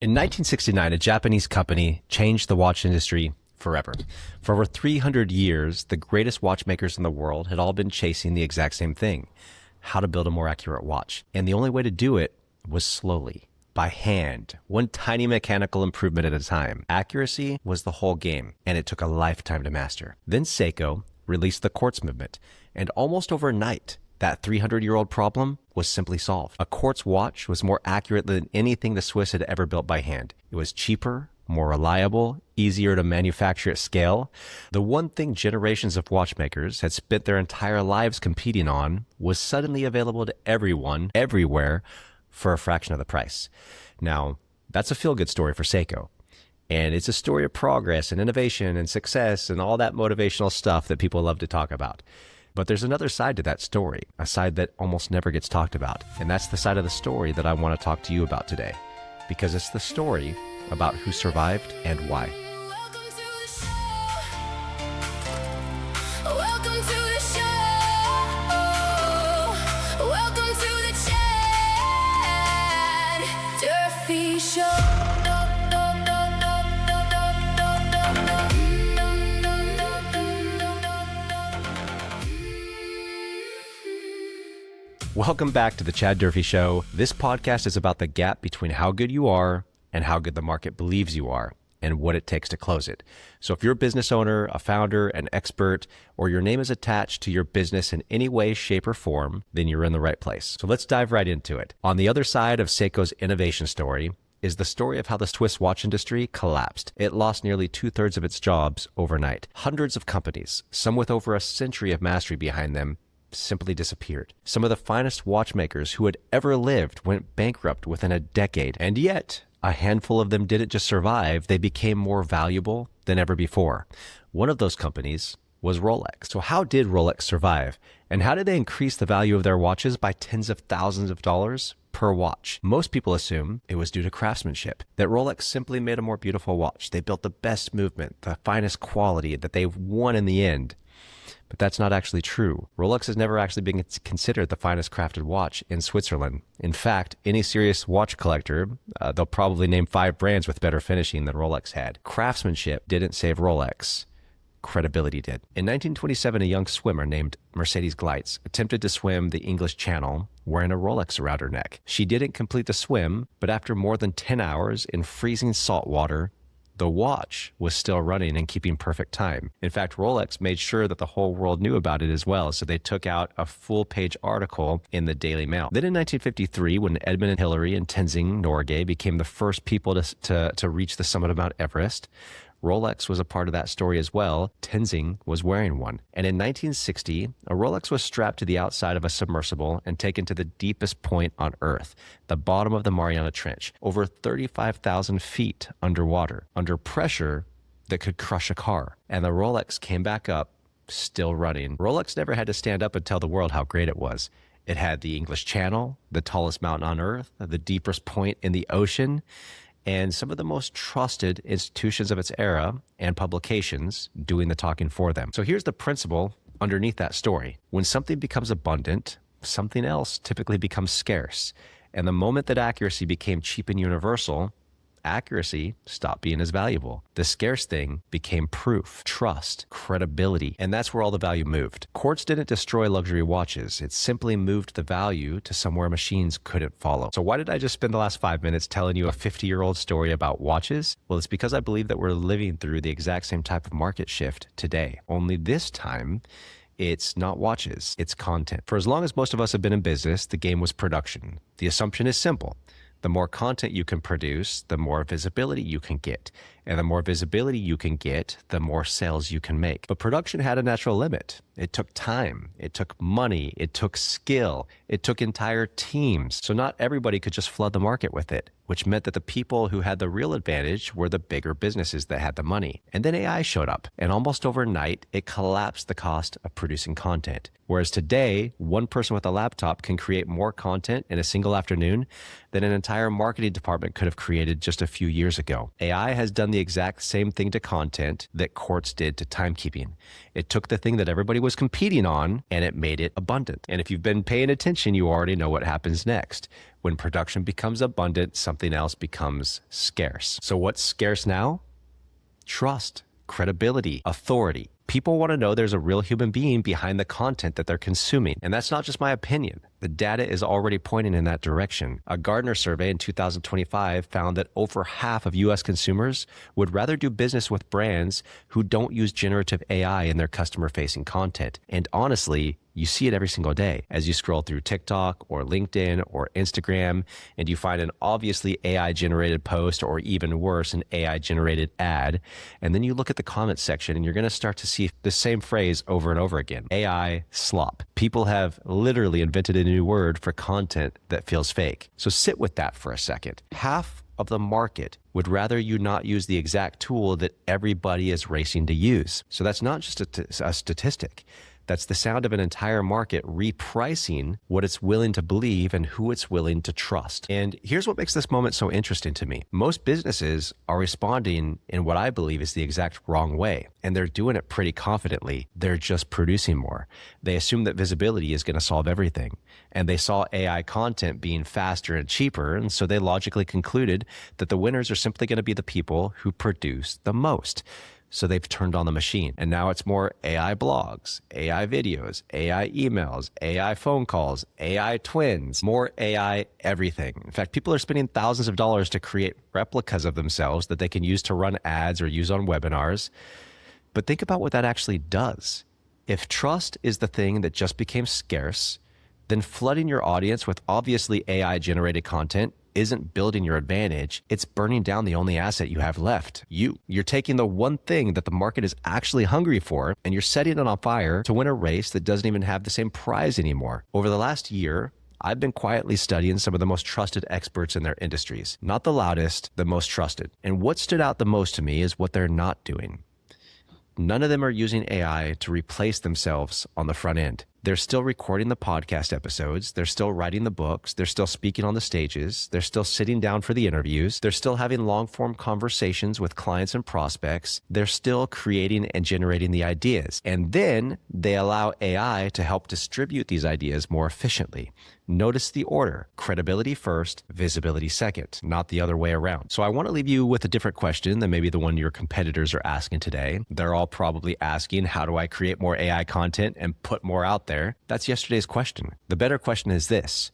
In 1969, a Japanese company changed the watch industry forever. For over 300 years, the greatest watchmakers in the world had all been chasing the exact same thing: how to build a more accurate watch. And the only way to do it was slowly, by hand, one tiny mechanical improvement at a time. Accuracy was the whole game, and it took a lifetime to master. Then Seiko released the quartz movement, and almost overnight, that 300-year-old problem was simply solved. A quartz watch was more accurate than anything the Swiss had ever built by hand. It was cheaper, more reliable, easier to manufacture at scale. The one thing generations of watchmakers had spent their entire lives competing on was suddenly available to everyone, everywhere, for a fraction of the price. Now, that's a feel-good story for Seiko. And it's a story of progress and innovation and success and all that motivational stuff that people love to talk about. But there's another side to that story, a side that almost never gets talked about. And that's the side of the story that I want to talk to you about today, because it's the story about who survived and why. Welcome back to the Chad Durfee Show. This podcast is about the gap between how good you are and how good the market believes you are, and what it takes to close it. So if you're a business owner, a founder, an expert, or your name is attached to your business in any way, shape, or form, then you're in the right place. So let's dive right into it. On the other side of Seiko's innovation story is the story of how the Swiss watch industry collapsed. It lost nearly 2/3 of its jobs overnight. Hundreds of companies, some with over a century of mastery behind them, simply disappeared. Some of the finest watchmakers who had ever lived went bankrupt within a decade. And yet, a handful of them didn't just survive, they became more valuable than ever before. One of those companies was Rolex. So how did Rolex survive? And how did they increase the value of their watches by tens of thousands of dollars per watch? Most people assume it was due to craftsmanship, that Rolex simply made a more beautiful watch. They built the best movement, the finest quality, that they won in the end. But that's not actually true. Rolex has never actually been considered the finest crafted watch in Switzerland. In fact, any serious watch collector, they'll probably name 5 brands with better finishing than Rolex had. Craftsmanship didn't save Rolex. Credibility did. In 1927, a young swimmer named Mercedes Gleitz attempted to swim the English Channel wearing a Rolex around her neck. She didn't complete the swim, but after more than 10 hours in freezing salt water, the watch was still running and keeping perfect time. In fact, Rolex made sure that the whole world knew about it as well, so they took out a full-page article in the Daily Mail. Then in 1953, when Edmund and Hillary and Tenzing Norgay became the first people to reach the summit of Mount Everest, Rolex was a part of that story as well. Tenzing was wearing one. And in 1960, a Rolex was strapped to the outside of a submersible and taken to the deepest point on Earth, the bottom of the Mariana Trench, over 35,000 feet underwater, under pressure that could crush a car. And the Rolex came back up, still running. Rolex never had to stand up and tell the world how great it was. It had the English Channel, the tallest mountain on Earth, the deepest point in the ocean, and some of the most trusted institutions of its era and publications doing the talking for them. So here's the principle underneath that story. When something becomes abundant, something else typically becomes scarce. And the moment that accuracy became cheap and universal, accuracy stopped being as valuable. The scarce thing became proof, trust, credibility, and that's where all the value moved. Quartz didn't destroy luxury watches. It simply moved the value to somewhere machines couldn't follow. So why did I just spend the last 5 minutes telling you a 50-year-old story about watches? Well, it's because I believe that we're living through the exact same type of market shift today. Only this time, it's not watches, it's content. For as long as most of us have been in business, the game was production. The assumption is simple. The more content you can produce, the more visibility you can get. And the more visibility you can get, the more sales you can make. But production had a natural limit. It took time. It took money. It took skill. It took entire teams. So not everybody could just flood the market with it, which meant that the people who had the real advantage were the bigger businesses that had the money. And then AI showed up, and almost overnight, it collapsed the cost of producing content. Whereas today, one person with a laptop can create more content in a single afternoon than an entire marketing department could have created just a few years ago. AI has done the exact same thing to content that Quartz did to timekeeping. It took the thing that everybody was competing on, and it made it abundant. And if you've been paying attention, you already know what happens next. When production becomes abundant, something else becomes scarce. So what's scarce now? Trust, credibility, authority. People want to know there's a real human being behind the content that they're consuming. And that's not just my opinion. The data is already pointing in that direction. A Gartner survey in 2025 found that over half of U.S. consumers would rather do business with brands who don't use generative AI in their customer-facing content. And honestly, you see it every single day as you scroll through TikTok or LinkedIn or Instagram, and you find an obviously AI-generated post or even worse, an AI-generated ad. And then you look at the comments section and you're going to start to see the same phrase over and over again. AI slop. People have literally invented a new word for content that feels fake. So sit with that for a second. Half of the market would rather you not use the exact tool that everybody is racing to use. So that's not just a statistic. That's the sound of an entire market repricing what it's willing to believe and who it's willing to trust. And here's what makes this moment so interesting to me. Most businesses are responding in what I believe is the exact wrong way, and they're doing it pretty confidently. They're just producing more. They assume that visibility is going to solve everything, and they saw AI content being faster and cheaper, and so they logically concluded that the winners are simply going to be the people who produce the most. So they've turned on the machine, and now it's more AI blogs, AI videos, AI emails, AI phone calls, AI twins, more AI everything. In fact, people are spending thousands of dollars to create replicas of themselves that they can use to run ads or use on webinars. But think about what that actually does. If trust is the thing that just became scarce, then flooding your audience with obviously AI-generated content isn't building your advantage. It's burning down the only asset you have left. You're taking the one thing that the market is actually hungry for, and you're setting it on fire to win a race that doesn't even have the same prize anymore. Over the last year, I've been quietly studying some of the most trusted experts in their industries. Not the loudest, the most trusted. And what stood out the most to me is what they're not doing. None of them are using AI to replace themselves on the front end. They're still recording the podcast episodes. They're still writing the books. They're still speaking on the stages. They're still sitting down for the interviews. They're still having long-form conversations with clients and prospects. They're still creating and generating the ideas. And then they allow AI to help distribute these ideas more efficiently. Notice the order: credibility first, visibility second, not the other way around. So I want to leave you with a different question than maybe the one your competitors are asking today. They're all probably asking, how do I create more AI content and put more out there? That's yesterday's question. The better question is this: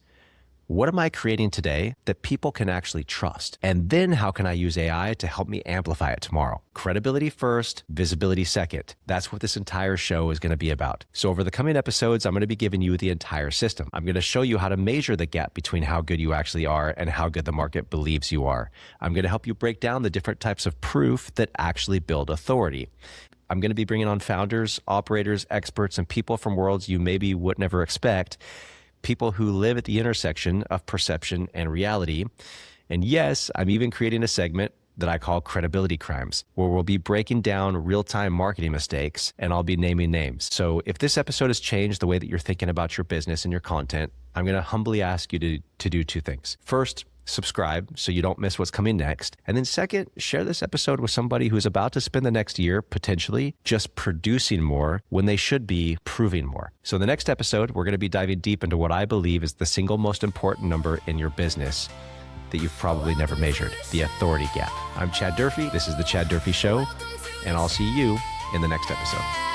what am I creating today that people can actually trust? And then how can I use AI to help me amplify it tomorrow? Credibility first, visibility second. That's what this entire show is going to be about. So over the coming episodes, I'm going to be giving you the entire system. I'm going to show you how to measure the gap between how good you actually are and how good the market believes you are. I'm going to help you break down the different types of proof that actually build authority. I'm going to be bringing on founders, operators, experts, and people from worlds you maybe would never expect. People who live at the intersection of perception and reality. And yes, I'm even creating a segment that I call Credibility Crimes, where we'll be breaking down real-time marketing mistakes, and I'll be naming names. So if this episode has changed the way that you're thinking about your business and your content, I'm going to humbly ask you to do two things. First, subscribe so you don't miss what's coming next. And then second, share this episode with somebody who's about to spend the next year potentially just producing more when they should be proving more. So in the next episode, we're going to be diving deep into what I believe is the single most important number in your business that you've probably never measured: the authority gap. I'm Chad Durfee. This is The Chad Durfee Show, and I'll see you in the next episode.